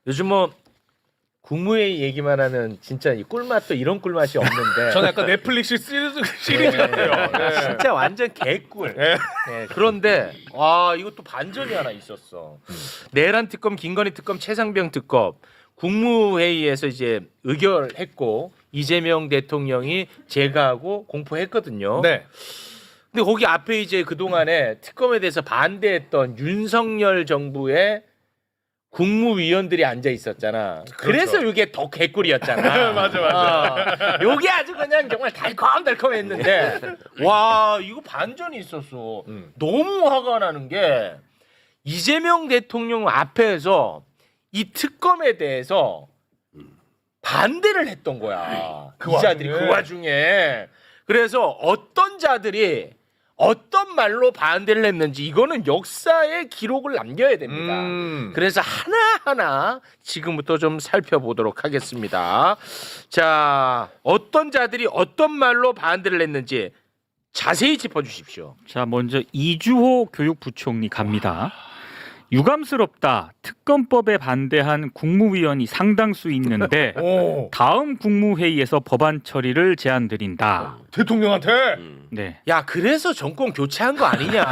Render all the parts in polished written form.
요즘 뭐 국무회의 얘기만 하는 진짜 이 꿀맛도 이런 꿀맛이 없는데 저는 약간 넷플릭스 시리즈 같아요. 네. 진짜 완전 개꿀. 네. 네, 그런데 이것도 반전이 하나 있었어. 내란 특검, 김건희 특검, 최상병 특검 국무회의에서 이제 의결했고 이재명 대통령이 제거하고 공포했거든요. 네. 근데 거기 앞에 이제 그 동안에 특검에 대해서 반대했던 윤석열 정부의 국무위원들이 앉아 있었잖아. 그래서 이게 더 개꿀이었잖아. 맞아. 요게 아주 그냥 정말 달콤달콤했는데 와 이거 반전이 있었어. 너무 화가 나는 게 이재명 대통령 앞에서 이 특검에 대해서 반대를 했던 거야. 이 자들이 그 와중에. 그래서 어떤 자들이 어떤 말로 반대를 했는지 이거는 역사의 기록을 남겨야 됩니다. 그래서 하나하나 지금부터 좀 살펴보도록 하겠습니다. 자, 어떤 자들이 어떤 말로 반대를 했는지 자세히 짚어주십시오. 자, 먼저 이주호 교육부총리 갑니다. 유감스럽다. 특검법에 반대한 국무위원이 상당수 있는데 오. 다음 국무회의에서 법안 처리를 제안드린다. 대통령한테. 네. 야, 그래서 정권 교체한 거 아니냐?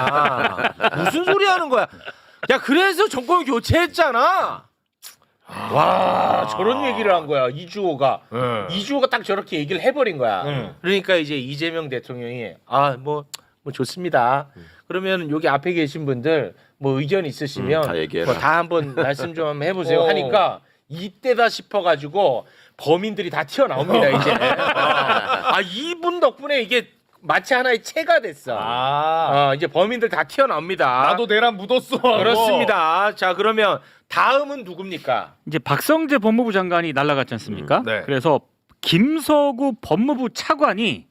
무슨 소리 하는 거야? 야, 그래서 정권 교체했잖아. 와, 저런 얘기를 한 거야. 이주호가. 이주호가 딱 저렇게 얘기를 해버린 거야. 그러니까 이제 이재명 대통령이 뭐 좋습니다. 그러면 여기 앞에 계신 분들 뭐 의견 있으시면 다 얘기해라. 다 한번 말씀 좀 한번 해보세요. 하니까 이때다 싶어가지고 범인들이 다 튀어나옵니다. 이제 이분 덕분에 이게 마치 하나의 체가 됐어. 이제 범인들 다 튀어나옵니다. 나도 내란 묻었어. 그렇습니다. 자, 그러면 다음은 누굽니까? 이제 박성재 법무부 장관이 날아갔지 않습니까? 네. 그래서 김서구 법무부 차관이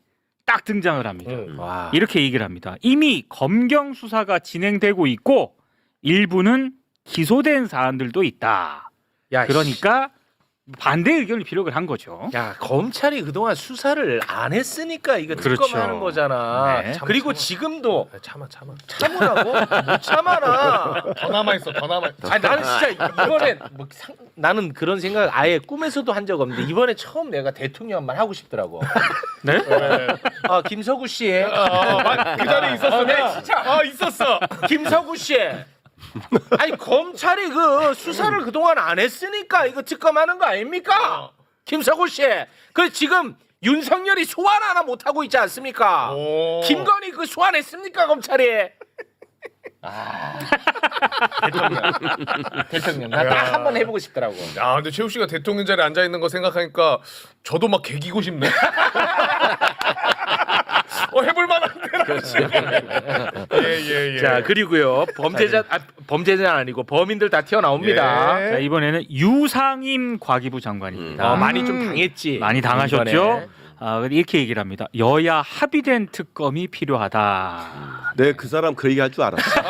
딱 등장을 합니다. 와. 이렇게 얘기를 합니다. 이미 검경 수사가 진행되고 있고 일부는 기소된 사안들도 있다. 야, 그러니까 반대 의견을 비력을 한 거죠. 야, 검찰이 그동안 수사를 안 했으니까 이거 그렇죠. 특검하는 거잖아. 네. 그리고 지금도 참아. 참으라고? 못 참아라. 더 남아 있어. 아니, 나는 진짜 이번에 나는 그런 생각 아예 꿈에서도 한 적 없는데 이번에 처음 내가 대통령만 하고 싶더라고. 네? 김서구 씨. 그 자리에 있었어. 네, 진짜. 있었어. 김서구 씨. 아니 검찰이 그 수사를 그동안 안 했으니까 이거 특검하는 거 아닙니까? 김서구 씨. 그 지금 윤석열이 소환 하나 못 하고 있지 않습니까? 김건희 그 소환했습니까 검찰이? 대통령 나 딱 한 번 해보고 싶더라고. 야, 근데 최욱 씨가 대통령 자리에 앉아 있는 거 생각하니까 저도 막 개기고 싶네. 해볼 만한데. 예. 자, 그리고요 범죄자는 아니고 범인들 다 튀어나옵니다. 예. 자, 이번에는 유상임 과기부 장관입니다. 많이 좀 당했지. 많이 당하셨죠? 이번에. 이렇게 얘기를 합니다. 여야 합의된 특검이 필요하다. 네, 그 사람 그 얘기 할 줄 알았어.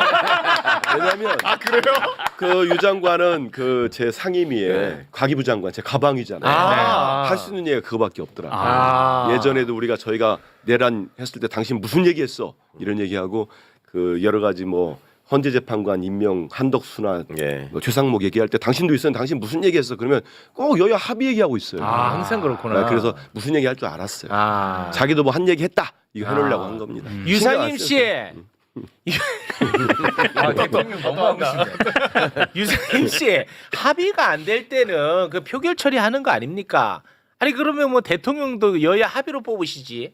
왜냐면 그래요? 그 유 장관은 그 제 상임위에 과기부 장관, 제 가방이잖아요. 할 수 있는 얘기가 그거밖에 없더라. 예전에도 저희가 내란 했을 때 당신 무슨 얘기했어? 이런 얘기하고 그 여러 가지 뭐 헌재재판관 임명 한덕수나 뭐 최상목 얘기할 때 당신도 있었는데 당신 무슨 얘기했어? 그러면 꼭 여야 합의 얘기하고 있어요. 항상 그렇구나. 그래서 무슨 얘기 할 줄 알았어요. 자기도 뭐 한 얘기 했다. 이거 해놓으려고 한 겁니다. 유상임 씨. 대통령 너무 하고 싶네. 유상임 씨 합의가 안 될 때는 그 표결 처리하는 거 아닙니까? 아니 그러면 뭐 대통령도 여야 합의로 뽑으시지.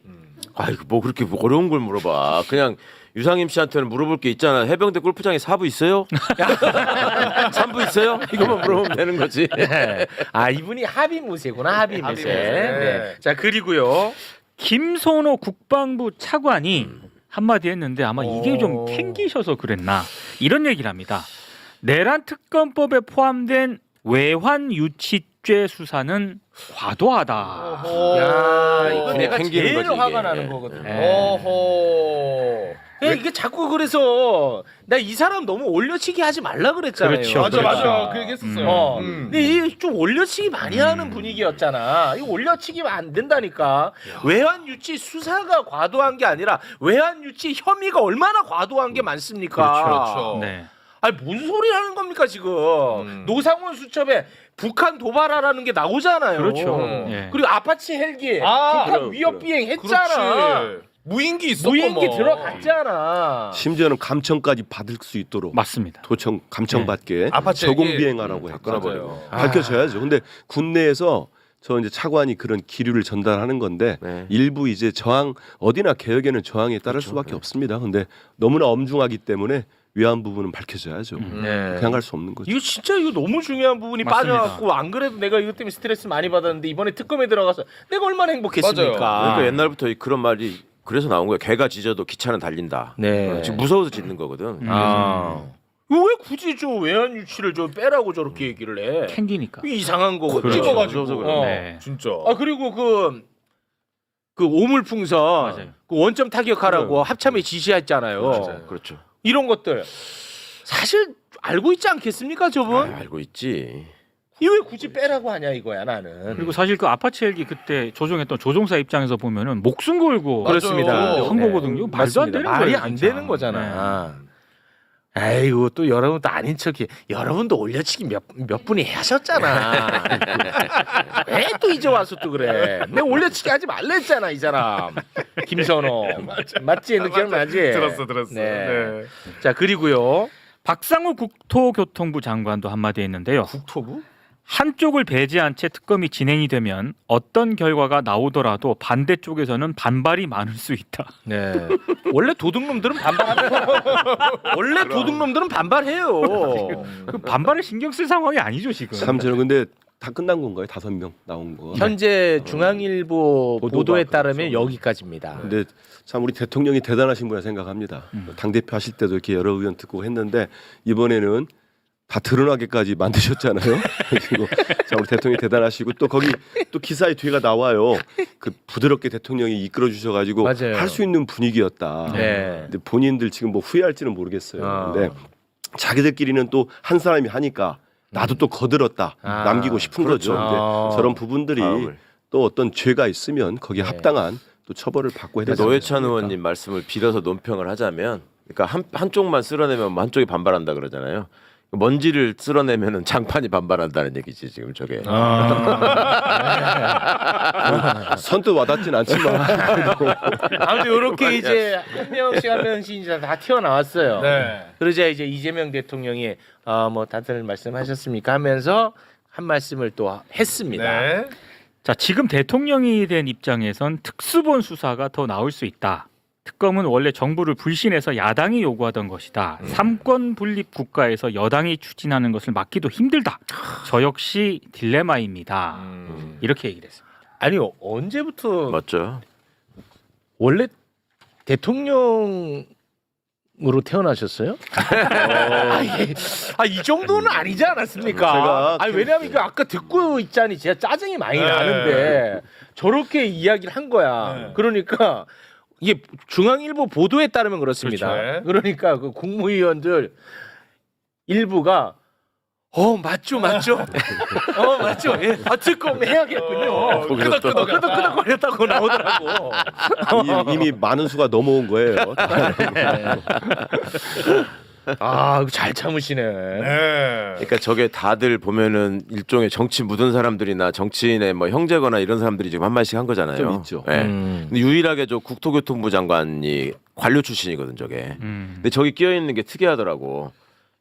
아이고 뭐 그렇게 어려운 걸 물어봐. 그냥 유상임 씨한테는 물어볼 게 있잖아. 해병대 골프장에 4부 있어요? 3부 있어요? 이것만 물어보면 되는 거지. 네. 이분이 합의무새구나. 합의무새. 합의무새. 네. 자 그리고요. 김선호 국방부 차관이 한마디 했는데 아마 이게 좀 캥기셔서 그랬나 이런 얘기를 합니다. 내란 특검법에 포함된 외환 유치죄 수사는 과도하다. 야 이거 그냥 내가 캥기는 제일 거지, 화가 이게. 나는 거거든. 오호. 이게 자꾸 그래서 나 이 사람 너무 올려치기 하지 말라 그랬잖아요. 그렇죠. 맞아. 그 얘기 했었어요. 근데 이게 좀 올려치기 많이 하는 분위기였잖아. 이거 올려치기면 안 된다니까. 외환 유치 수사가 과도한 게 아니라 외환 유치 혐의가 얼마나 과도한 게 많습니까? 그렇죠. 네. 아니 뭔 소리 하는 겁니까 지금? 노상원 수첩에 북한 도발하라는 게 나오잖아요. 그렇죠. 예. 그리고 아파치 헬기 아, 북한 위협 비행 했잖아. 그렇지. 무인기 있었고 무인기 뭐. 들어갔잖아. 심지어는 감청까지 받을 수 있도록 맞습니다. 도청 감청받게 아파치 저공 얘기- 비행하라고 다 했죠. 끊어버리고. 밝혀져야죠. 근데 군내에서 저 이제 차관이 그런 기류를 전달하는 건데 네. 일부 이제 저항 어디나 개혁에는 저항에 따를 수밖에 없습니다. 근데 너무나 엄중하기 때문에 위안 부분은 밝혀져야죠. 네. 그냥 갈 수 없는 거죠. 이거 진짜 이거 너무 중요한 부분이 맞습니다. 빠져갖고 안 그래도 내가 이것 때문에 스트레스 많이 받았는데 이번에 특검에 들어가서 내가 얼마나 행복했습니까? 그러니까 옛날부터 그런 말이 그래서 나온 거야. 개가 짖어도 기차는 달린다. 네. 지금 무서워서 짖는 거거든. 아. 이거 왜 굳이 저 외환 유치를 저 빼라고 저렇게 얘기를 해? 캥기니까. 이게 이상한 거거든. 그렇죠. 찍어가지고 무서워서 그래. 어. 네. 진짜. 아 그리고 그 오물풍선 맞아요. 그 원점 타격하라고 합참에 지시했잖아요. 맞아요. 그렇죠. 이런 것들 사실 알고 있지 않겠습니까, 저분? 알고 있지. 이거 왜 굳이 빼라고 하냐 이거야 나는. 그리고 사실 그 아파치 헬기 그때 조종했던 조종사 입장에서 보면은 목숨 걸고 그렇습니다. 한 거거든요. 말도 안 맞습니다. 되는 말이 거예요, 안 진짜. 되는 거잖아. 에이고 또 여러분도 아닌 척이 여러분도 올려치기 몇 분이 하셨잖아. 왜 또 이제 와서 또 그래? 내가 올려치기 하지 말랬잖아 이 사람. 김선호 맞지? 기억나지? 들었어. 네. 네. 자 그리고요. 박상우 국토교통부 장관도 한마디 했는데요. 국토부? 한쪽을 배제한 채 특검이 진행이 되면 어떤 결과가 나오더라도 반대쪽에서는 반발이 많을 수 있다. 네. 원래 도둑놈들은 반발합니다. 원래 도둑놈들은 반발해요. 그 반발을 신경 쓸 상황이 아니죠 지금. 참 저는 근데 다 끝난 건가요? 5명 나온 거. 현재 중앙일보 보도가 보도에 따르면 그렇죠. 여기까지입니다. 근데 참 우리 대통령이 대단하신 분이라 생각합니다. 당 대표 하실 때도 이렇게 여러 의원 듣고 했는데 이번에는 다 드러나게까지 만드셨잖아요. 그리고 자 우리 대통령이 대단하시고 또 거기 또 기사의 뒤가 나와요. 그 부드럽게 대통령이 이끌어 주셔가지고 맞아요. 할 수 있는 분위기였다. 네. 근데 본인들 지금 뭐 후회할지는 모르겠어요. 아. 근데 자기들끼리는 또 한 사람이 하니까 나도 또 거들었다 아. 남기고 싶은 그렇죠. 거죠. 근데 아. 저런 부분들이 마음을. 또 어떤 죄가 있으면 거기에 네. 합당한 또 처벌을 받고 해야 되지 노회찬 않습니까? 의원님 말씀을 빌어서 논평을 하자면, 그러니까 한쪽만 쓸어내면 한쪽이 반발한다 그러잖아요. 먼지를 쓸어내면은 장판이 반발한다는 얘기지 지금 저게. 선뜻 와닿진 않지만 아무튼 이렇게 이제 한 명씩 이제 다 튀어나왔어요. 네. 그러자 이제 이재명 대통령이 뭐 다들 말씀하셨습니까 하면서 한 말씀을 또 했습니다. 네. 자 지금 대통령이 된 입장에선 특수본 수사가 더 나올 수 있다. 특검은 원래 정부를 불신해서 야당이 요구하던 것이다. 삼권 분립 국가에서 여당이 추진하는 것을 막기도 힘들다. 저 역시 딜레마입니다. 이렇게 얘기를 했습니다. 아니 언제부터 맞죠? 원래 대통령으로 태어나셨어요? 이 정도는 아니지 않았습니까? 제가 아니 왜냐면 이거 아까 듣고 있자니 제가 짜증이 많이 나는데 저렇게 이야기를 한 거야. 네. 그러니까 이게 중앙일보 보도에 따르면 그렇습니다. 그렇죠. 그러니까 그 국무위원들 일부가 맞죠. 맞죠. 예. 특검 해야겠군요. 끄덕끄덕거렸다고 나오더라고. 이미 많은 수가 넘어온 거예요. 잘 참으시네. 네. 그러니까 저게 다들 보면은 일종의 정치 묻은 사람들이나 정치인의 뭐 형제거나 이런 사람들이 지금 한 마디씩 한 거잖아요. 좀 있죠. 네. 근데 유일하게 저 국토교통부 장관이 관료 출신이거든 저게. 근데 저기 끼어 있는 게 특이하더라고.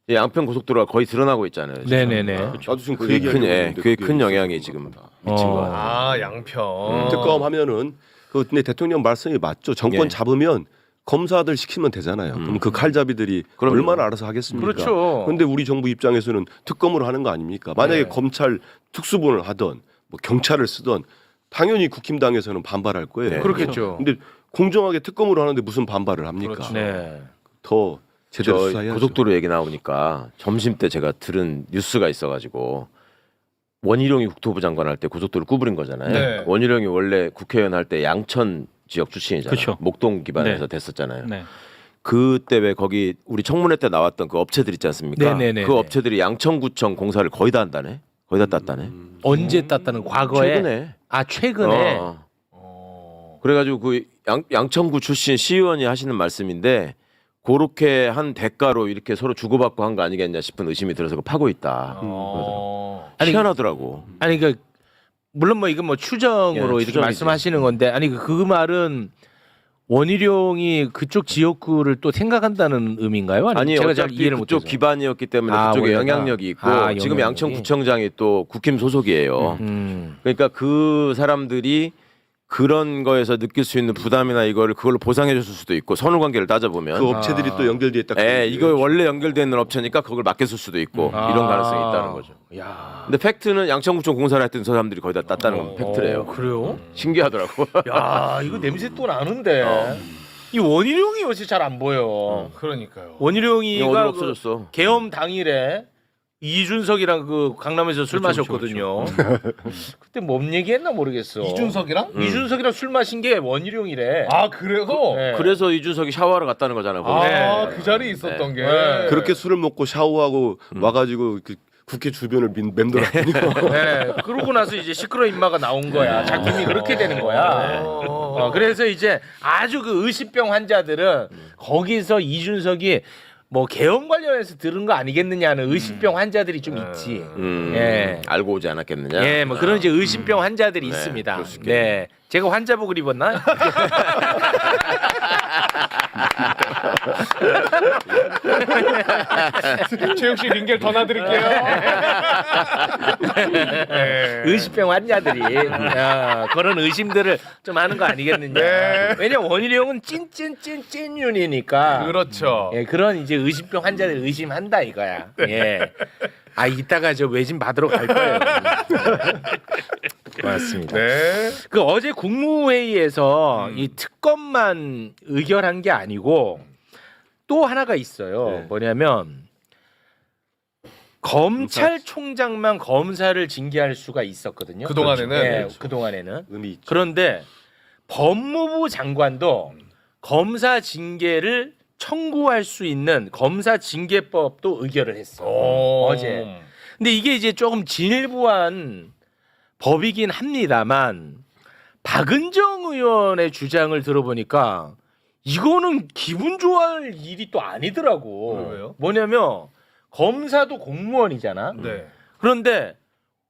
이 양평 고속도로가 거의 드러나고 있잖아요. 지금. 네네네. 나도 지금 그 그게 얘기 그게 큰 영향이 지금 미친 거야. 아 양평. 특검 하면은 근데 대통령 말씀이 맞죠. 정권 예. 잡으면 검사들 시키면 되잖아요. 그럼 그 칼잡이들이 그럼요. 얼마나 알아서 하겠습니까? 그렇죠. 근데 우리 정부 입장에서는 특검으로 하는 거 아닙니까? 만약에 네. 검찰 특수본을 하던 뭐 경찰을 쓰던 당연히 국힘당에서는 반발할 거예요. 네. 그렇겠죠. 근데 공정하게 특검으로 하는데 무슨 반발을 합니까? 그렇죠. 네. 더 제대로 저 수사해야죠. 고속도로 얘기 나오니까 점심 때 제가 들은 뉴스가 있어가지고 원희룡이 국토부 장관 할 때 고속도로 구부린 거잖아요. 네. 원희룡이 원래 국회의원 할 때 양천 지역 출신이잖아요. 그쵸. 목동 기반에서 네. 됐었잖아요. 네. 그때 왜 거기 우리 청문회 때 나왔던 그 업체들 있지 않습니까? 네네네. 그 업체들이 양천구청 공사를 거의 다 한다네. 거의 다 땄다네. 언제 땄다는 과거에? 최근에. 최근에. 그래가지고 그 양천구 출신 시의원이 하시는 말씀인데 그렇게 한 대가로 이렇게 서로 주고받고 한 거 아니겠냐 싶은 의심이 들어서 그거 파고 있다. 아니, 희한하더라고. 아니 그 물론 뭐 이건 뭐 추정으로 예, 이렇게 추정이지. 말씀하시는 건데 아니 그 말은 원희룡이 그쪽 지역구를 또 생각한다는 의미인가요? 아니면 아니 제가 잘 어차피 이해를 그쪽 못해서. 기반이었기 때문에 아, 그쪽에 원래가? 영향력이 있고 아, 지금 영향력이. 양천구청장이 또 국힘 소속이에요. 그러니까 그 사람들이 그런 거에서 느낄 수 있는 부담이나 이거를 그걸로 보상해 줬을 수도 있고 선후 관계를 따져보면 그 업체들이 또 연결돼 있다. 이거 원래 연결돼 있는 업체니까 그걸 맡겼을 수도 있고 이런 가능성이 있다는 거죠. 야, 근데 팩트는 양천구청 공사를 했던 저 사람들이 거의 다 땄다는 건 팩트래요. 그래요? 신기하더라고. 야, 이거 냄새 또 나는데. 이 원희룡이 요새 잘 안 보여. 그러니까요. 원희룡이가 어디로 그 없어졌어. 계엄 당일에 이준석이랑 그 강남에서 술 마셨거든요. 그때 뭔 얘기했나 모르겠어. 이준석이랑? 이준석이랑 술 마신 게 원희룡이래. 아 그래서 네. 그래서 이준석이 샤워하러 갔다는 거잖아. 거기. 아, 네. 그 자리에 있었던 게 네. 그렇게 술을 먹고 샤워하고 와가지고 그 국회 주변을 맴돌았더니 네. 그러고 나서 이제 시끄러 인마가 나온 거야. 작품이 그렇게 되는 거야. 그래서 이제 아주 그 의식병 환자들은 거기서 이준석이 뭐 계엄 관련해서 들은 거 아니겠느냐는 의식병 환자들이 좀 있지. 예. 알고 오지 않았겠느냐. 예, 뭐 그런 이제 의심병 환자들이 네, 있습니다. 그럴 수 있겠네요. 네, 제가 환자복을 입었나? 최욱 씨 링겔 더 놔드릴게요. 네. 의심병 환자들이 그런 의심들을 좀 하는 거 아니겠느냐? 네. 왜냐면 원희룡은 찐찐찐찐윤이니까. 그렇죠. 예, 그런 이제 의심병 환자들 의심한다 이거야. 예. 아 이따가 저 외진 받으러 갈 거예요. 고맙습니다. 네. 그 어제 국무회의에서 이 특검만 의결한 게 아니고 또 하나가 있어요. 네. 뭐냐면 검찰총장만 검사를 징계할 수가 있었거든요. 그동안에는? 네, 그렇죠. 그동안에는. 의미 있죠. 그런데 법무부 장관도 검사 징계를 청구할 수 있는 검사 징계법도 의결을 했어. 어제. 근데 이게 이제 조금 진일보한 법이긴 합니다만 박은정 의원의 주장을 들어보니까 이거는 기분 좋아할 일이 또 아니더라고. 왜요? 뭐냐면 검사도 공무원이잖아. 네. 그런데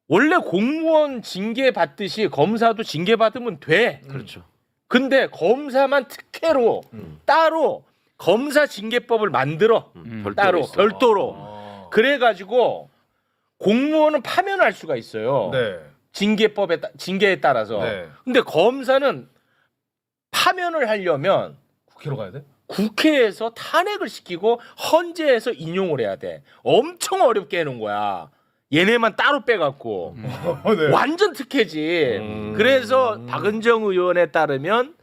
원래 공무원 징계 받듯이 검사도 징계 받으면 돼. 그렇죠. 근데 검사만 특혜로 따로 검사 징계법을 만들어. 따로 있어. 별도로. 그래가지고 공무원은 파면할 수가 있어요. 네. 징계에 따라서. 네. 근데 검사는 파면을 하려면 국회로 가야 돼? 국회에서 탄핵을 시키고 헌재에서 인용을 해야 돼. 엄청 어렵게 해놓은 거야. 얘네만 따로 빼갖고 네. 완전 특혜지. 그래서 박은정 의원에 따르면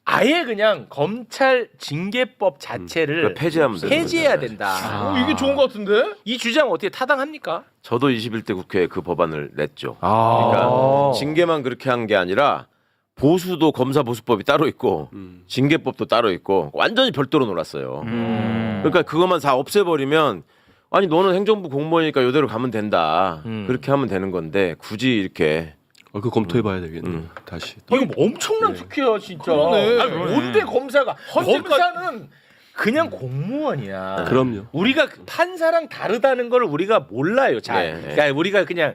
아예 그냥 검찰 징계법 자체를 그러니까 폐지하면 되는 폐지해야 거죠. 된다. 이게 좋은 것 같은데? 이 주장 어떻게 타당합니까? 저도 21대 국회에 그 법안을 냈죠. 아. 그러니까 징계만 그렇게 한 게 아니라 보수도 검사 보수법이 따로 있고 징계법도 따로 있고 완전히 별도로 놀았어요. 그러니까 그것만 다 없애버리면 아니 너는 행정부 공무원이니까 이대로 가면 된다. 그렇게 하면 되는 건데 굳이 이렇게 그 검토해봐야 되겠네. 다시. 이거 뭐 엄청난 특혜야 진짜. 그러네. 아니, 뭔데 검사가? 헌재까지- 검사는 그냥 공무원이야. 그럼요. 우리가 판사랑 다르다는 걸 우리가 몰라요. 잘. 네, 네. 그러니까 우리가 그냥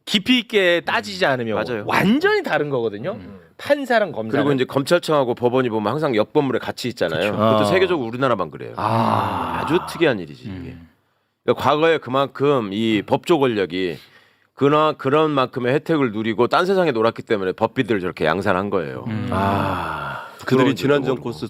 깊이 있게 따지지 않으면 맞아요. 완전히 다른 거거든요. 판사랑 검사. 그리고 이제 검찰청하고 법원이 보면 항상 옆건물에 같이 있잖아요. 그것도 아. 세계적으로 우리나라만 그래요. 아주 특이한 일이지 이게. 그러니까 과거에 그만큼 이 법조 권력이 그런 만큼의 혜택을 누리고 딴 세상에 놀았기 때문에 법비들을 저렇게 양산한 거예요. 그들이 그런 지난 일도 정권에서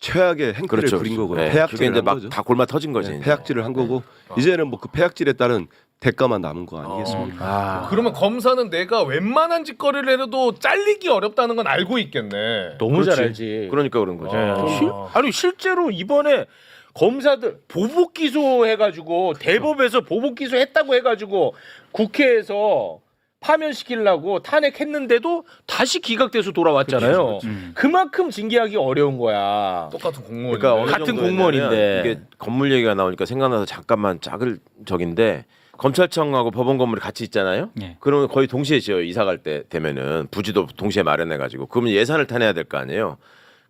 최악의 행태를 그렇죠. 부린 거고 네, 그게 폐악질을 이제 한 막 거죠. 다 골마 터진 거지. 네, 이제. 폐악질을 한 거고 이제는 뭐 그 폐악질에 따른 대가만 남은 거 아니겠습니까? 그러면 검사는 내가 웬만한 짓거리를 해도 잘리기 어렵다는 건 알고 있겠네. 너무 그렇지. 잘 알지. 그러니까 그런 거죠. 아니 실제로 이번에 검사들 보복 기소해가지고 대법에서 보복 기소했다고 해가지고 국회에서 파면시키려고 탄핵했는데도 다시 기각돼서 돌아왔잖아요. 그만큼 징계하기 어려운 거야. 똑같은 공무원. 그러니까 어느 같은 정도냐면 공무원인데. 이게 건물 얘기가 나오니까 생각나서 잠깐만 짝을 적인데 검찰청하고 법원 건물이 같이 있잖아요. 네. 그러면 거의 동시에 지어요. 이사 갈 때 되면은 부지도 동시에 마련해 가지고 그러면 예산을 타내야 될 거 아니에요.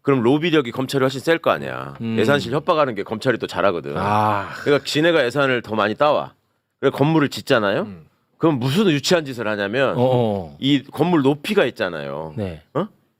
그럼 로비력이 검찰이 훨씬 셀 거 아니야. 예산실 협박하는 게 검찰이 또 잘하거든. 그러니까 지네가 예산을 더 많이 따와. 그래 건물을 짓잖아요. 그럼 무슨 유치한 짓을 하냐면 이 건물 높이가 있잖아요. 네.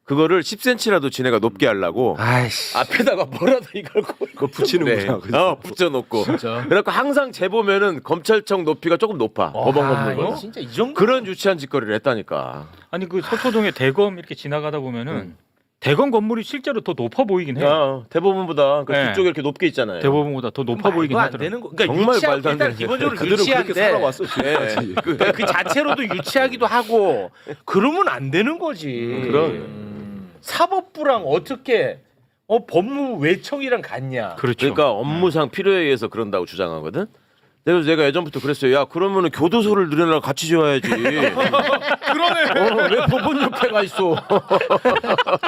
그거를 10cm라도 지네가 높게 하려고 아이씨. 앞에다가 뭐라도 이걸 그거 붙이는구나. 그죠? 붙여놓고. 진짜. 그래갖고 항상 재보면은 검찰청 높이가 조금 높아. 법원 이거 건물보다. 진짜 이 정도. 그런 유치한 짓거리를 했다니까. 아니 그 서초동에 대검 이렇게 지나가다 보면은 대검 건물이 실제로 더 높아 보이긴 해요. 대법원보다 그 네. 뒤쪽에 이렇게 높게 있잖아요. 대법원보다 더 높아 보이긴 안 하더라고요. 되는 거. 그러니까 정말 유치한 말도 안 일단 되는 기본적으로 그들은 그렇게 유치한데 살아왔어 지금까지. 그러니까 그 자체로도 유치하기도 하고 그러면 안 되는 거지. 사법부랑 어떻게 법무외청이랑 같냐? 그렇죠. 그러니까 업무상 필요에 의해서 그런다고 주장하거든. 그래서 내가 예전부터 그랬어요. 야 그러면은 교도소를 늘려놔 같이 지어야지. 그러네. 왜 법원 옆에 가 있어?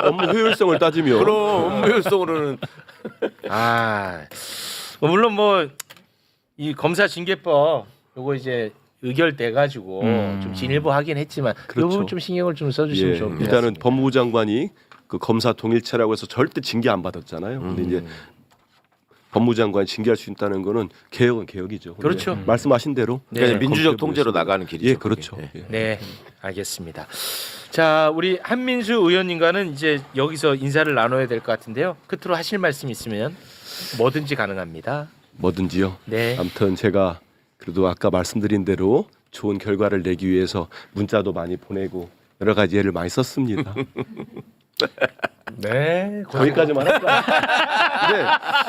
업무 효율성을 따지면 그럼 업무 효율성으로는 물론 뭐 이 검사 징계법 요거 이제 의결돼 가지고 좀 진일보 하긴 했지만 그렇죠. 이 부분 좀 신경을 좀 써주시면 예, 좋을 일단은 법무부 장관이 그 검사 동일체라고 해서 절대 징계 안 받았잖아요. 근데 이제 법무부 장관이 징계할 수 있다는 거는 개혁은 개혁이죠. 근데 그렇죠. 말씀하신 대로 그러니까 민주적 검토해 통제로 보겠습니다. 나가는 길이죠. 예, 그렇죠. 그게. 예. 네, 알겠습니다. 자, 우리 한민수 의원님과는 이제 여기서 인사를 나눠야 될 것 같은데요. 끝으로 하실 말씀 있으면 뭐든지 가능합니다. 뭐든지요. 네. 아무튼 제가 그래도 아까 말씀드린 대로 좋은 결과를 내기 위해서 문자도 많이 보내고 여러 가지 애를 많이 썼습니다. 네, 거기까지만 할까요? 네.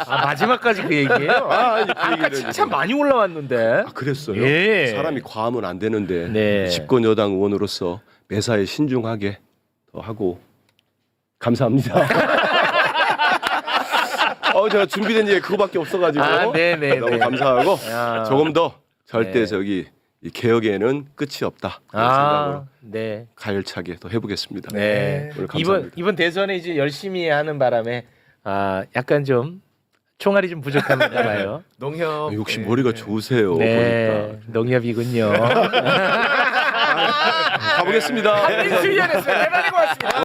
마지막까지 그 얘기예요. 아까 칭찬 많이 올라왔는데. 그랬어요. 예. 사람이 과하면 안 되는데 네. 집권 여당 의원으로서 매사에 신중하게 더 하고 감사합니다. 제가 준비된 얘기 그거밖에 없어가지고 네네. 너무 감사하고 야. 조금 더 절대 네. 저기 이 개혁에는 끝이 없다 그런 생각으로 네. 가열차게 더 해보겠습니다. 네. 오늘 감사합니다. 이번 대선에 이제 열심히 하는 바람에 약간 좀 총알이 좀 부족한가 봐요. 농협. 역시 예. 머리가 좋으세요. 네. 농협이군요. 보니까 가보겠습니다. 한민수 의원이었습니다. 대단히 고맙습니다.